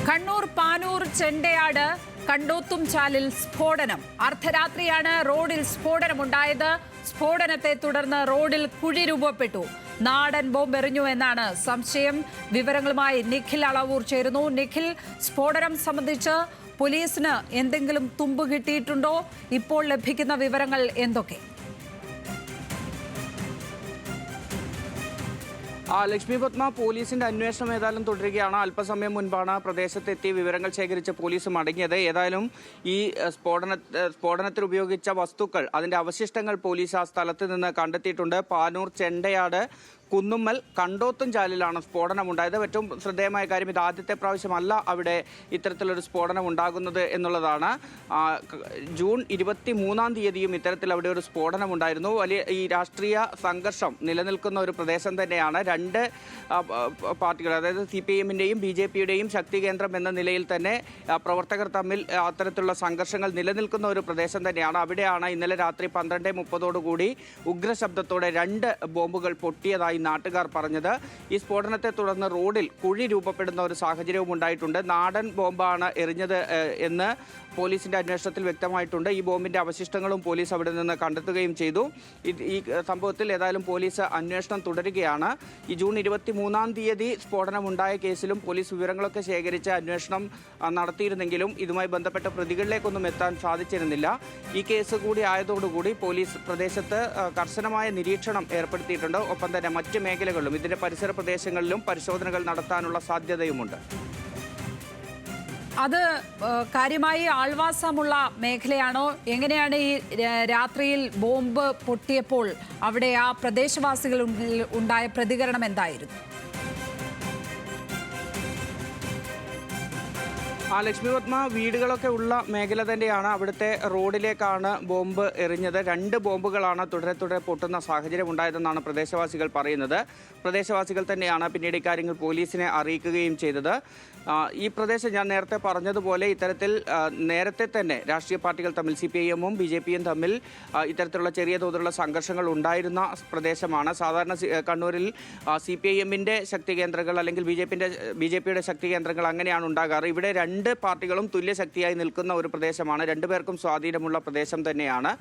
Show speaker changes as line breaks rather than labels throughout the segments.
കണ്ണൂർ പാനൂർ ചെണ്ടയാട് കണ്ടോത്തുംചാലിൽ സ്ഫോടനം. അർദ്ധരാത്രിയാണ് റോഡിൽ സ്ഫോടനമുണ്ടായത്. സ്ഫോടനത്തെ തുടർന്ന് റോഡിൽ കുഴി രൂപപ്പെട്ടു. നാടൻ ബോംബ് എറിഞ്ഞു എന്നാണ് സംശയം. വിവരങ്ങളുമായി നിഖിൽ അളവൂർ ചേരുന്നു. നിഖിൽ, സ്ഫോടനം സംബന്ധിച്ച് പോലീസിന് എന്തെങ്കിലും തുമ്പ് കിട്ടിയിട്ടുണ്ടോ? ഇപ്പോൾ ലഭിക്കുന്ന വിവരങ്ങൾ എന്തൊക്കെ?
ലക്ഷ്മി പത്മ, പോലീസിന്റെ അന്വേഷണം ഏതായാലും തുടരുകയാണ്. അല്പസമയം മുൻപാണ് പ്രദേശത്തെത്തി വിവരങ്ങൾ ശേഖരിച്ച പോലീസ് മടങ്ങിയത്. ഏതായാലും ഈ സ്ഫോടനത്തിൽ ഉപയോഗിച്ച വസ്തുക്കൾ, അതിന്റെ അവശിഷ്ടങ്ങൾ പോലീസ് ആ സ്ഥലത്ത് നിന്ന് കണ്ടെത്തിയിട്ടുണ്ട്. പാനൂർ ചെണ്ടയാട് കുന്നുമ്മൽ കണ്ടോത്തുംചാലിലാണ് സ്ഫോടനമുണ്ടായത്. ഏറ്റവും ശ്രദ്ധേയമായ കാര്യം, ഇത് ആദ്യത്തെ പ്രാവശ്യമല്ല അവിടെ ഇത്തരത്തിലൊരു സ്ഫോടനം ഉണ്ടാകുന്നത് എന്നുള്ളതാണ്. ജൂൺ 23-ാം തീയതിയും ഇത്തരത്തിൽ അവിടെ ഒരു സ്ഫോടനമുണ്ടായിരുന്നു. വലിയ ഈ രാഷ്ട്രീയ സംഘർഷം നിലനിൽക്കുന്ന ഒരു പ്രദേശം തന്നെയാണ്. രണ്ട് പാർട്ടികൾ, അതായത് CPIM-ന്റെയും BJP-യുടെയും ശക്തി കേന്ദ്രം എന്ന നിലയിൽ തന്നെ പ്രവർത്തകർ തമ്മിൽ അത്തരത്തിലുള്ള സംഘർഷങ്ങൾ നിലനിൽക്കുന്ന ഒരു പ്രദേശം തന്നെയാണ്. അവിടെയാണ് ഇന്നലെ രാത്രി 12:30 ഉഗ്രശബ്ദത്തോടെ 2 ബോംബുകൾ പൊട്ടിയതായി നാട്ടുകാർ പറഞ്ഞത്. ഈ സ്ഫോടനത്തെ തുടർന്ന് റോഡിൽ കുഴി രൂപപ്പെടുന്ന ഒരു സാഹചര്യവും ഉണ്ടായിട്ടുണ്ട്. നാടൻ ബോംബാണ് എറിഞ്ഞത് എന്ന് പോലീസിന്റെ അന്വേഷണത്തിൽ വ്യക്തമായിട്ടുണ്ട്. ഈ ബോംബിന്റെ അവശിഷ്ടങ്ങളും പോലീസ് അവിടെ നിന്ന് കണ്ടെത്തുകയും ചെയ്തു. ഈ സംഭവത്തിൽ ഏതായാലും പോലീസ് അന്വേഷണം തുടരുകയാണ്. ഈ ജൂൺ 23-ാം തീയതി സ്ഫോടനമുണ്ടായ കേസിലും പോലീസ് വിവരങ്ങളൊക്കെ ശേഖരിച്ച് അന്വേഷണം നടത്തിയിരുന്നെങ്കിലും ഇതുമായി ബന്ധപ്പെട്ട പ്രതികളിലേക്കൊന്നും എത്താൻ സാധിച്ചിരുന്നില്ല. ഈ കേസ് കൂടി ആയതോടുകൂടി പോലീസ് പ്രദേശത്ത് കർശനമായ നിരീക്ഷണം ഏർപ്പെടുത്തിയിട്ടുണ്ട്. ഒപ്പം തന്നെ മറ്റ് മേഖലകളിലും ഇതിന്റെ പരിസര പ്രദേശങ്ങളിലും പരിശോധനകൾ നടത്താനുള്ള സാധ്യതയുമുണ്ട്.
അത് കാര്യമായി ആൾവാസമുള്ള മേഖലയാണോ? എങ്ങനെയാണ് ഈ രാത്രിയിൽ ബോംബ് പൊട്ടിയപ്പോൾ അവിടെ ആ പ്രദേശവാസികൾ ഉണ്ടായ പ്രതികരണം എന്തായിരുന്നു?
ലക്ഷ്മി പത്മ, വീടുകളൊക്കെ ഉള്ള മേഖല തന്നെയാണ്. അവിടുത്തെ റോഡിലേക്കാണ് ബോംബ് എറിഞ്ഞത്. 2 ബോംബുകളാണ് തുടരെ പൊട്ടുന്ന സാഹചര്യം ഉണ്ടായതെന്നാണ് പ്രദേശവാസികൾ പറയുന്നത്. പ്രദേശവാസികൾ തന്നെയാണ് പിന്നീട് ഇക്കാര്യങ്ങൾ പോലീസിനെ അറിയിക്കുകയും ചെയ്തത്. ഈ പ്രദേശം ഞാൻ നേരത്തെ പറഞ്ഞതുപോലെ ഇത്തരത്തിൽ നേരത്തെ തന്നെ രാഷ്ട്രീയ പാർട്ടികൾ തമ്മിൽ, CPIM-ഉം BJP-യും തമ്മിൽ ഇത്തരത്തിലുള്ള ചെറിയ തോതിലുള്ള സംഘർഷങ്ങൾ ഉണ്ടായിരുന്ന പ്രദേശമാണ്. സാധാരണ കണ്ണൂരിൽ CPIM-ന്റെ ശക്തി കേന്ദ്രങ്ങൾ അല്ലെങ്കിൽ BJP-യുടെ ശക്തി കേന്ദ്രങ്ങൾ അങ്ങനെയാണ് ഉണ്ടാകാറ്. ഇവിടെ 2 പാർട്ടികളും തുല്യശക്തിയായി നിൽക്കുന്ന ഒരു പ്രദേശമാണ്. 2 പേർക്കും സ്വാധീനമുള്ള പ്രദേശം തന്നെയാണ്.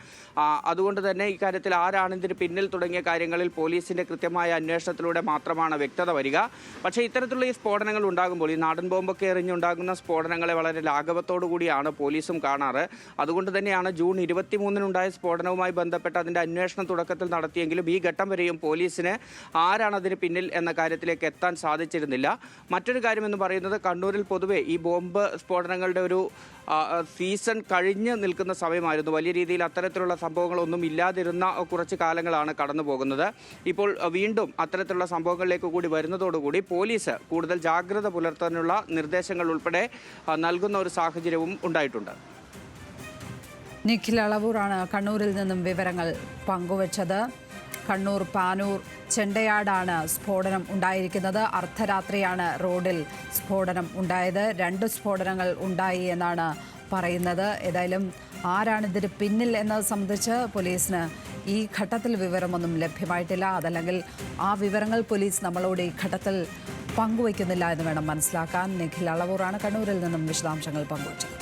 അതുകൊണ്ട് തന്നെ ഇക്കാര്യത്തിൽ ആരാണ് ഇതിന് പിന്നിൽ തുടങ്ങിയ കാര്യങ്ങളിൽ പോലീസിന്റെ കൃത്യമായ അന്വേഷണത്തിലൂടെ മാത്രമാണ് വ്യക്തത വരിക. പക്ഷേ ഇത്തരത്തിലുള്ള ഈ സ്ഫോടനങ്ങൾ ഉണ്ടാകുമ്പോൾ, ഈ നാടൻ ബോംബൊക്കെ എറിഞ്ഞുണ്ടാകുന്ന സ്ഫോടനങ്ങളെ വളരെ ലാഘവത്തോടു കൂടിയാണ് പോലീസും കാണാറ്. അതുകൊണ്ട് തന്നെയാണ് ജൂൺ 23-നുണ്ടായ സ്ഫോടനവുമായി ബന്ധപ്പെട്ട് അതിന്റെ അന്വേഷണം തുടക്കത്തിൽ നടത്തിയെങ്കിലും ഈ ഘട്ടം വരെയും പോലീസിന് ആരാണ് അതിന് പിന്നിൽ എന്ന കാര്യത്തിലേക്ക് എത്താൻ സാധിച്ചിരുന്നില്ല. മറ്റൊരു കാര്യമെന്ന് പറയുന്നത്, കണ്ണൂരിൽ പൊതുവെ ഈ ബോംബ് സ്ഫോടനങ്ങളുടെ ഒരു സീസൺ കഴിഞ്ഞ് നിൽക്കുന്ന സമയമായിരുന്നു. വലിയ രീതിയിൽ അത്തരത്തിലുള്ള സംഭവങ്ങളൊന്നും ഇല്ലാതിരുന്ന കുറച്ച് കാലങ്ങളാണ് കടന്നു പോകുന്നത്. ഇപ്പോൾ വീണ്ടും അത്തരത്തിലുള്ള സംഭവങ്ങളിലേക്ക് കൂടി വരുന്നതോടുകൂടി പോലീസ് കൂടുതൽ ജാഗ്രത പുലർത്താനുള്ള നിർദ്ദേശങ്ങൾ ഉൾപ്പെടെ നൽകുന്ന ഒരു സാഹചര്യവും ഉണ്ടായിട്ടുണ്ട്.
നിഖിൽ അളവൂറാണ് കണ്ണൂരിൽ നിന്നും വിവരങ്ങൾ പങ്കുവച്ചത്. കണ്ണൂർ പാനൂർ ചെണ്ടയാടാണ് സ്ഫോടനം ഉണ്ടായിരിക്കുന്നത്. അർദ്ധരാത്രിയാണ് റോഡിൽ സ്ഫോടനം ഉണ്ടായത്. 2 സ്ഫോടനങ്ങൾ ഉണ്ടായി എന്നാണ് പറയുന്നത്. ഏതായാലും ആരാണിതിന് പിന്നിൽ എന്നത് സംബന്ധിച്ച് പോലീസിന് ഈ ഘട്ടത്തിൽ വിവരമൊന്നും ലഭ്യമായിട്ടില്ല. അതല്ലെങ്കിൽ ആ വിവരങ്ങൾ പോലീസ് നമ്മളോട് ഈ ഘട്ടത്തിൽ പങ്കുവയ്ക്കുന്നില്ല എന്ന് വേണം മനസ്സിലാക്കാൻ. നിഖിൽ അളവൂറാണ് കണ്ണൂരിൽ നിന്നും വിശദാംശങ്ങൾ പങ്കുവച്ചത്.